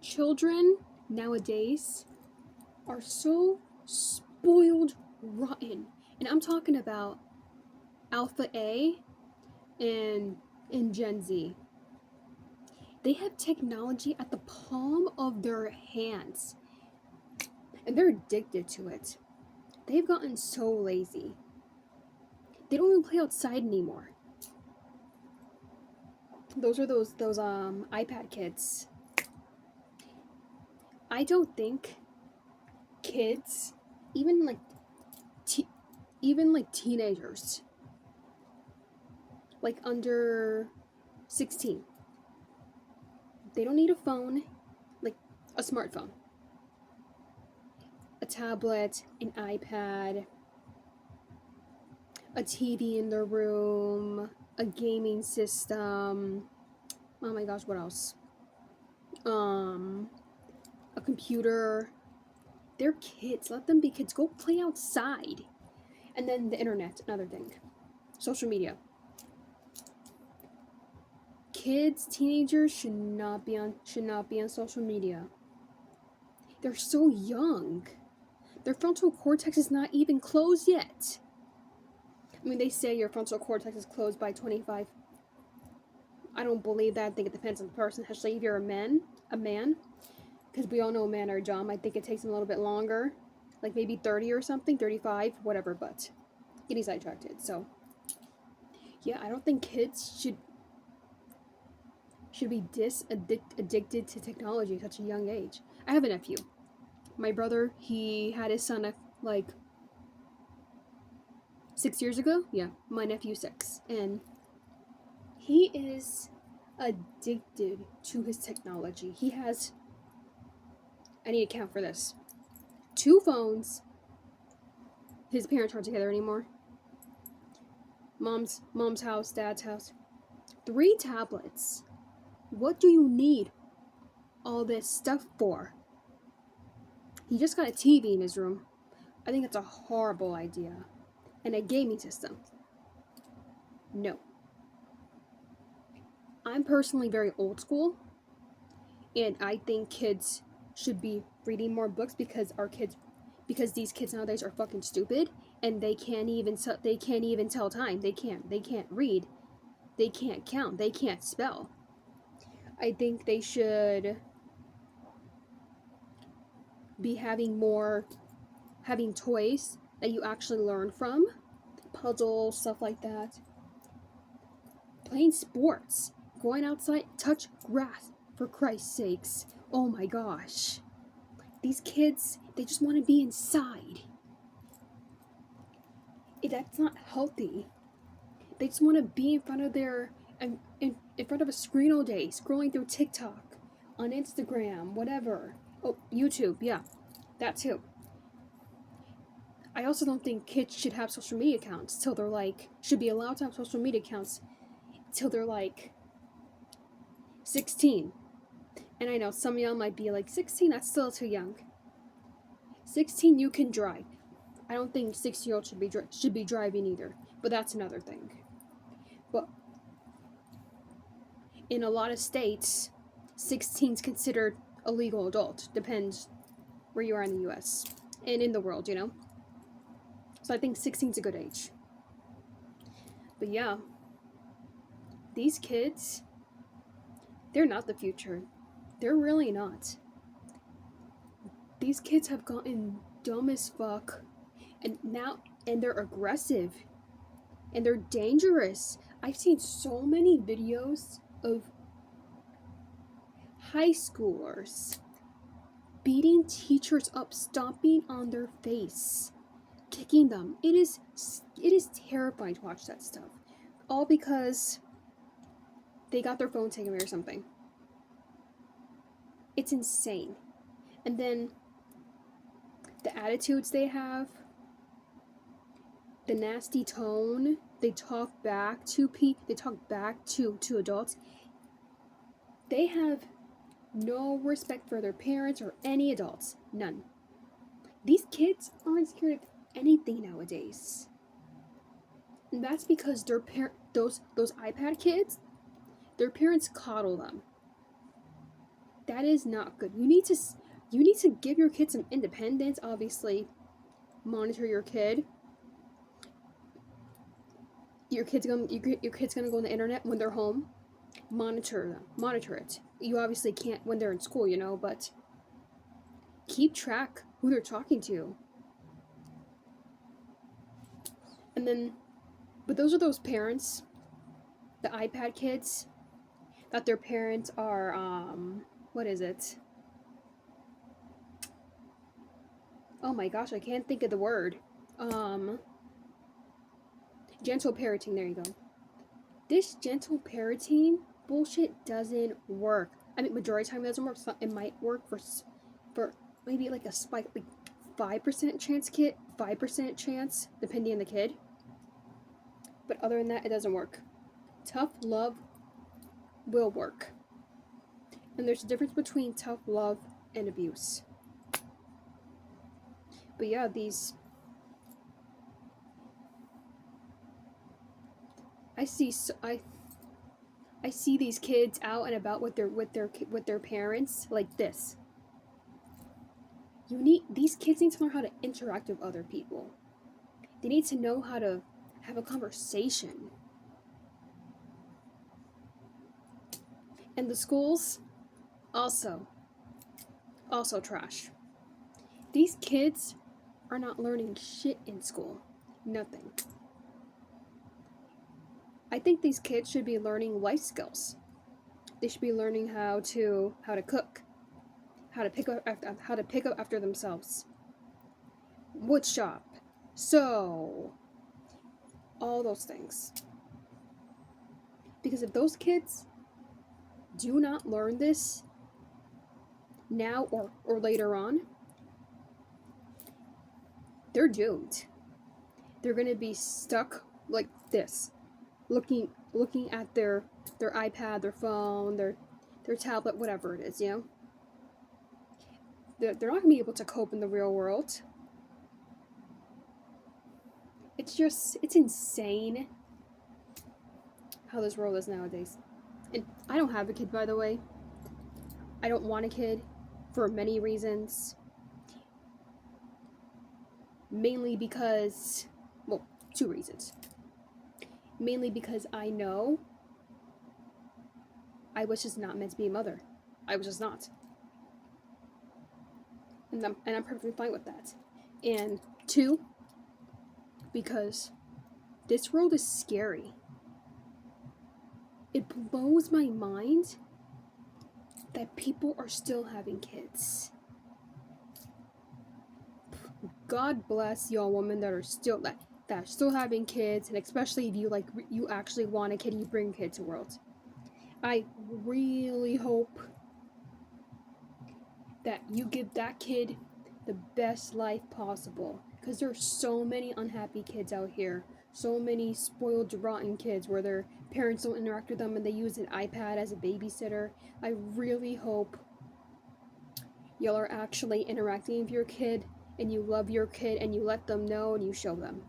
Children nowadays are so spoiled rotten. And I'm talking about Alpha A and Gen Z. They have technology at the palm of their hands. And they're addicted to it. They've gotten so lazy. They don't even play outside anymore. Those are those iPad kids. I don't think kids, even like teenagers, like under 16, they don't need a phone, like a smartphone, a tablet, an iPad, a TV in their room, a gaming system. Oh my gosh, what else? A computer. They're kids. Let them be kids. Go play outside. And then the internet, another thing. Social media. Kids, teenagers should not be on social media. They're so young. Their frontal cortex is not even closed yet. I mean, they say your frontal cortex is closed by 25. I don't believe that. I think it depends on the person, especially if you're a man, because we all know men are dumb. I think it takes them a little bit longer, like maybe 30 or something, 35, whatever, but getting sidetracked. So, yeah, I don't think kids should be addicted to technology at such a young age. I have a nephew. My brother, he had his son like 6 years ago. Yeah, my nephew's 6. And he is addicted to his technology. He has, I need to count for this, 2 phones. His parents aren't together anymore. Mom's house, dad's house. 3 tablets. What do you need all this stuff for? He just got a TV in his room. I think that's a horrible idea. And a gaming system. No. I'm personally very old school, and I think kids should be reading more books because these kids nowadays are fucking stupid, and they can't even tell time. They can't read. They can't count. They can't spell. I think they should be having toys that you actually learn from, puzzles, stuff like that. Playing sports, going outside, touch grass, for Christ's sakes. Oh my gosh. These kids, they just want to be inside. That's not healthy. They just want to be in front of a screen all day, scrolling through TikTok, on Instagram, whatever. Oh, YouTube, yeah, that too. I also don't think kids should have social media accounts should be allowed to have social media accounts till they're 16. And I know some of y'all might be like, 16, that's still too young. 16, you can drive. I don't think 6-year-olds should be driving either, but that's another thing. But in a lot of states, 16 is considered a legal adult. Depends where you are in the U.S. and in the world, So I think 16 is a good age. But yeah, these kids, they're not the future. They're really not. These kids have gotten dumb as fuck, and they're aggressive, and they're dangerous. I've seen so many videos of high schoolers beating teachers up, stomping on their face, kicking them. It is terrifying to watch that stuff. All because they got their phone taken away or something. It's insane. And then the attitudes they have, the nasty tone, they talk back to adults. They have no respect for their parents or any adults. None. These kids aren't scared of anything nowadays. And that's because those iPad kids, their parents coddle them. That is not good. You need to give your kid some independence. Obviously, monitor your kid. Your kid's gonna go on the internet when they're home. Monitor them. Monitor it. You obviously can't when they're in school, but keep track who they're talking to. And then, but those are those parents, the iPad kids, that their parents are what is it? Oh my gosh, I can't think of the word. Um, Gentle parenting. There you go. This gentle parenting bullshit doesn't work. I mean, majority of the time it doesn't work. So it might work for maybe like a spike, like 5% chance kid, 5% chance depending on the kid. But other than that, it doesn't work. Tough love will work. And there's a difference between tough love and abuse. But yeah, I see I see these kids out and about with their parents like this. These kids need to learn how to interact with other people. They need to know how to have a conversation. And the schools also trash. These kids are not learning shit in school. Nothing. I think these kids should be learning life skills. They should be learning how to cook, how to pick up after themselves, wood shop, sew, all those things. Because if those kids do not learn this now or later on, they're doomed. They're gonna be stuck like this, looking at their iPad, their phone, their tablet, whatever it is, They're not gonna be able to cope in the real world. It's insane how this world is nowadays. And I don't have a kid, by the way. I don't want a kid for many reasons. Mainly because, well, two reasons. Mainly because I know I was just not meant to be a mother. I was just not. And I'm perfectly fine with that. And two, because this world is scary. It blows my mind that people are still having kids. God bless y'all women that are still having kids, and especially if you actually want a kid, you bring a kid to the world. I really hope that you give that kid the best life possible, because there are so many unhappy kids out here, so many spoiled, rotten kids where their parents don't interact with them and they use an iPad as a babysitter. I really hope y'all are actually interacting with your kid and you love your kid and you let them know and you show them.